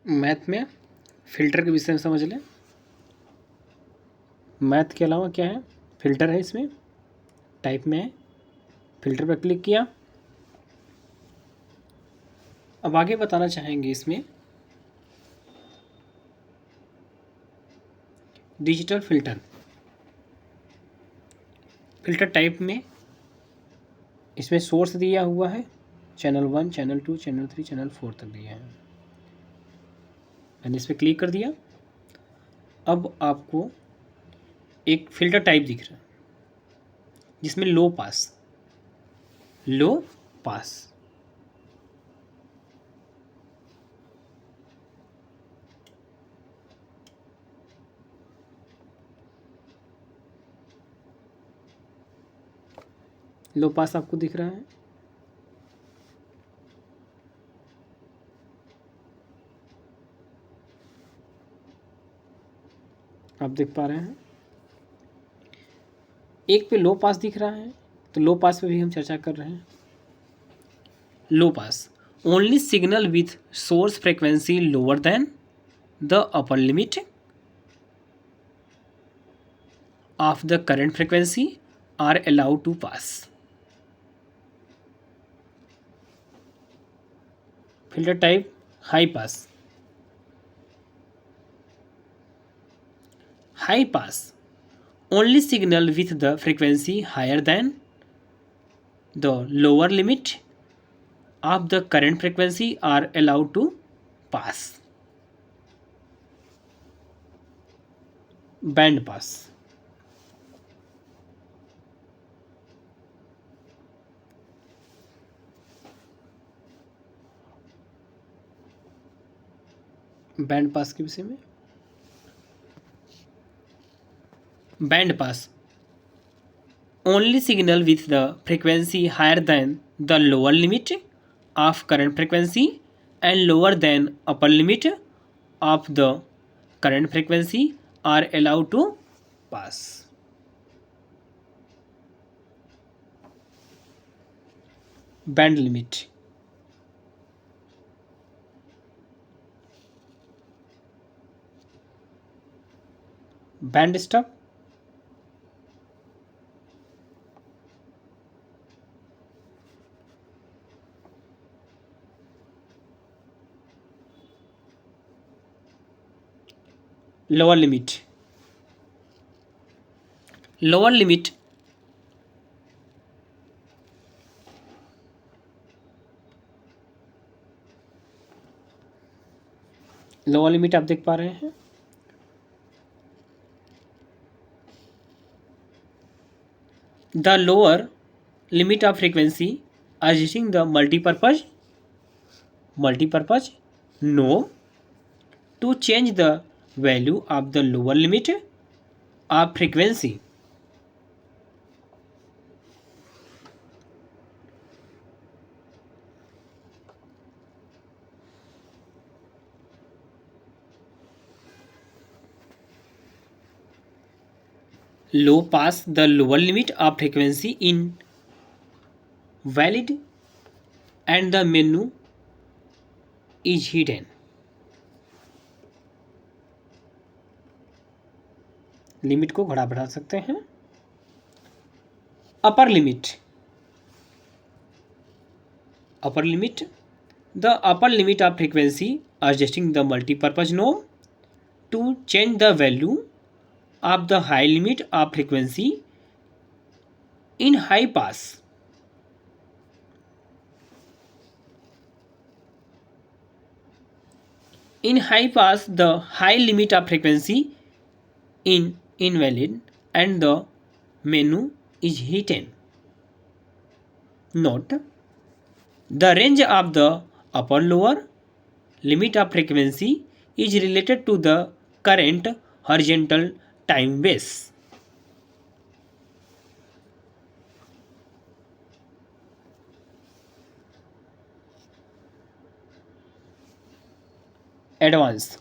Math में filter के विषय में समझ लें। मैथ के अलावा क्या है, फ़िल्टर है, इसमें टाइप में है, फ़िल्टर पर क्लिक किया। अब आगे बताना चाहेंगे इसमें डिजिटल फ़िल्टर। फ़िल्टर टाइप में इसमें सोर्स दिया हुआ है, चैनल 1, चैनल 2, चैनल 3, चैनल 4 तक दिया है। मैंने इस पर क्लिक कर दिया। अब आपको एक फ़िल्टर टाइप दिख रहा है जिसमें लो पास, लो पास, लो पास आपको दिख रहा है। आप देख पा रहे हैं, एक पे लो पास दिख रहा है, तो लो पास पे भी हम चर्चा कर रहे हैं। Low pass only signal with source frequency lower than the upper limit of the current frequency are allowed to pass. Filter type high pass, high pass only signal with the frequency higher than the lower limit of the current frequency are allowed to pass. Band pass, band pass के विषय में, band pass only signal with the frequency higher than the lower limit of current frequency and lower than upper limit of the current frequency are allowed to pass. Band limit, band stop, lower limit, lower limit lower limit आप देख पा रहे हैं। The lower limit of frequency adjusting the multipurpose knob to change the value of the lower limit of frequency. Low pass the lower limit of frequency in valid and the menu is hidden. Limit को घटा बढ़ा सकते हैं। Upper limit, upper limit the upper limit of frequency adjusting the multipurpose knob to change the value of the high limit of frequency in high pass. In high pass, the high limit of frequency in invalid and the menu is hidden. Note, the range of the upper lower limit of frequency is related to the current horizontal time base. Advance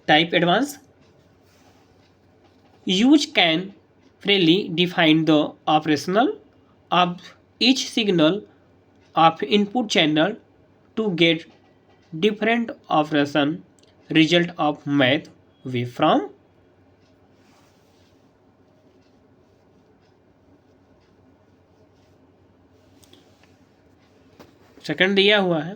type, advance use can freely define the operational of each signal of input channel to get different operation result of math waveform. Second दिया हुआ है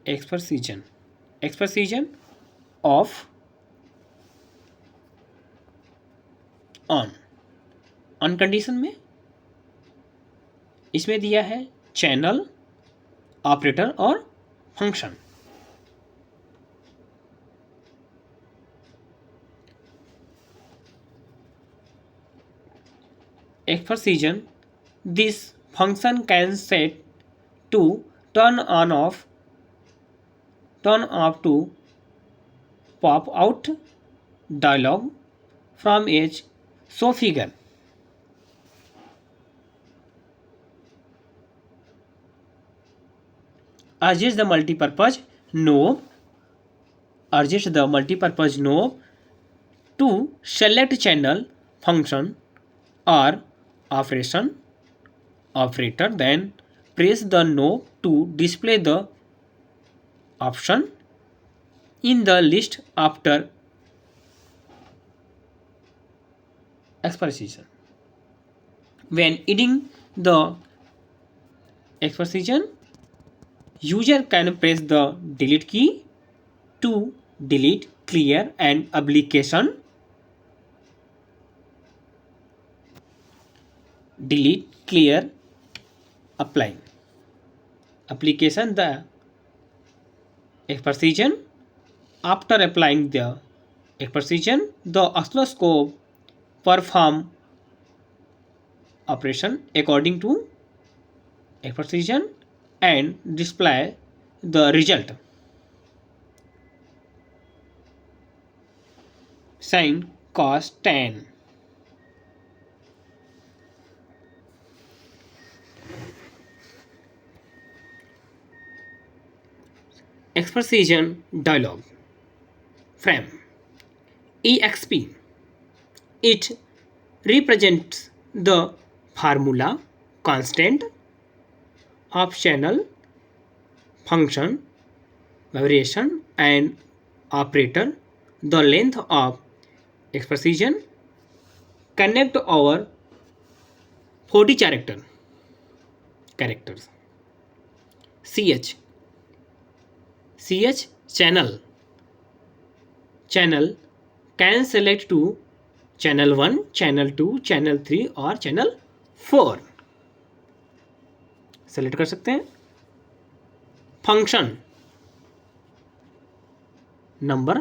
expression expression of on condition में इसमें दिया है channel, operator और function. Expression this function can set to turn off to pop out dialog from edge show figure. Adjust the multipurpose knob to select channel, function or operator, then press the knob to display the option in the list after expression. When editing the expression, user can press the delete key to delete, clear and application. Delete, clear, apply application the expression. After applying the expression, the oscilloscope perform operation according to expression and display the result. Sin cos tan. Expression dialog frame exp. It represents the formula, constant of channel, function, variation and operator. The length of expression connect over 40 characters. ch channel can select to channel 1, channel 2, channel 3 और channel 4 select कर सकते हैं। Function number,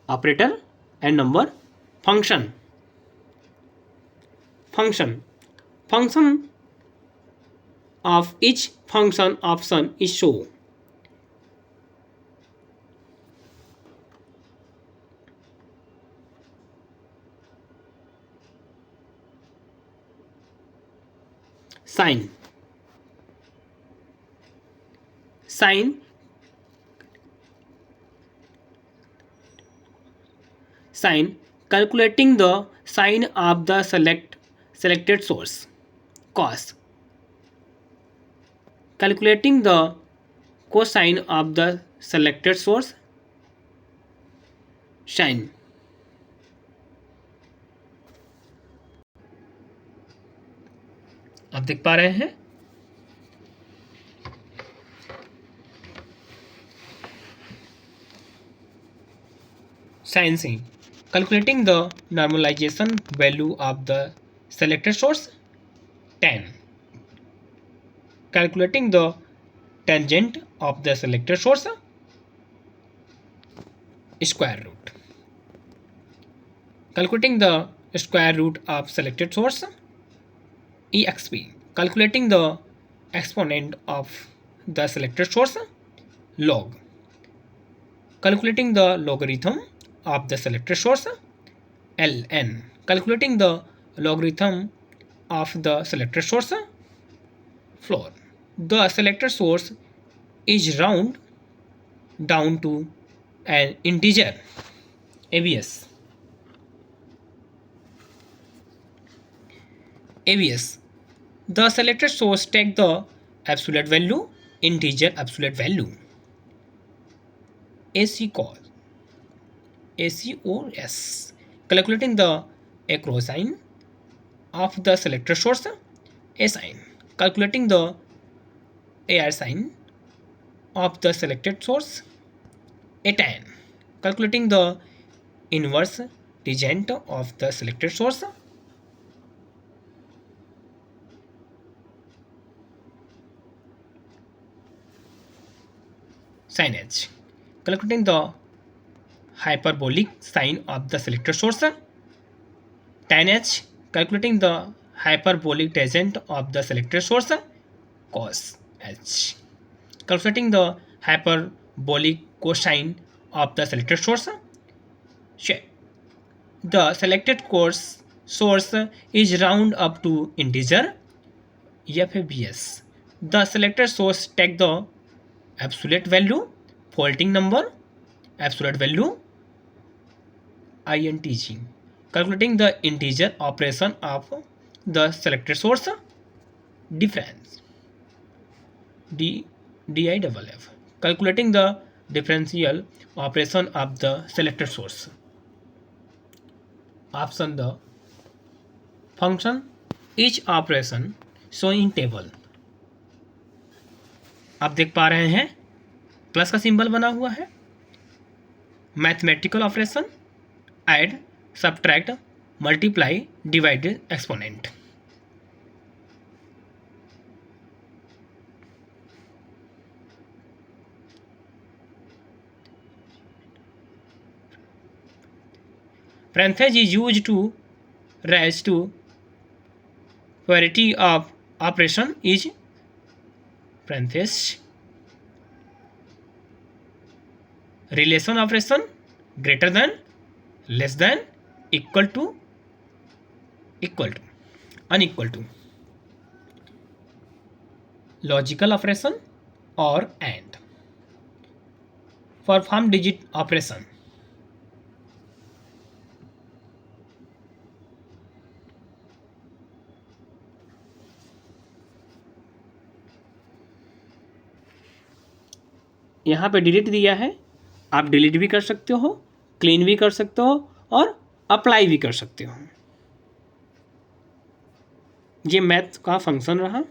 operator and number function of each function option is shown. Sine calculating the sine of the selected source. Cos calculating the cosine of the selected source. Sine आप देख पा रहे हैं sin से calculating the normalization value of the selected source. Tan calculating the tangent of the selected source. Square root calculating the square root of selected source. exp calculating the exponent of the selected source. Log calculating the logarithm of the selected source. ln calculating the logarithm of the selected source. Floor the selected source is round down to an integer, ABS. ABS. The selected source take the absolute value, integer absolute value. ACOS. ACOS. Calculating the acrosign of the selected source. Assign. Calculating the AR sign of the selected source. Attain. Calculating the inverse tangent of the selected source. Signage. Calculating the hyperbolic sign of the selected source. Tanh. Calculating the hyperbolic tangent of the selected source. Cos h. Calculating the hyperbolic cosine of the selected source. Shape. The selected source is round up to integer. FABS. The selected source take the absolute value, faulting number, absolute value, INTG. Calculating the integer operation of the selected source. Difference. DIFF. Calculating the differential operation of the selected source. Option the function each operation showing table. आप देख पा रहे हैं plus का symbol बना हुआ है. Mathematical operation, add, subtract, multiply, divide, exponent. Parenthesis is used to raise to variety of operation is parenthesis. Relation operation greater than, less than, equal to, unequal to. Logical operation or and. Perform digit operation. यहाँ पे delete दिया है, आप delete भी कर सकते हो, clean भी कर सकते हो और अप्लाई भी कर सकते हो. ये मैथ का फंक्शन रहा.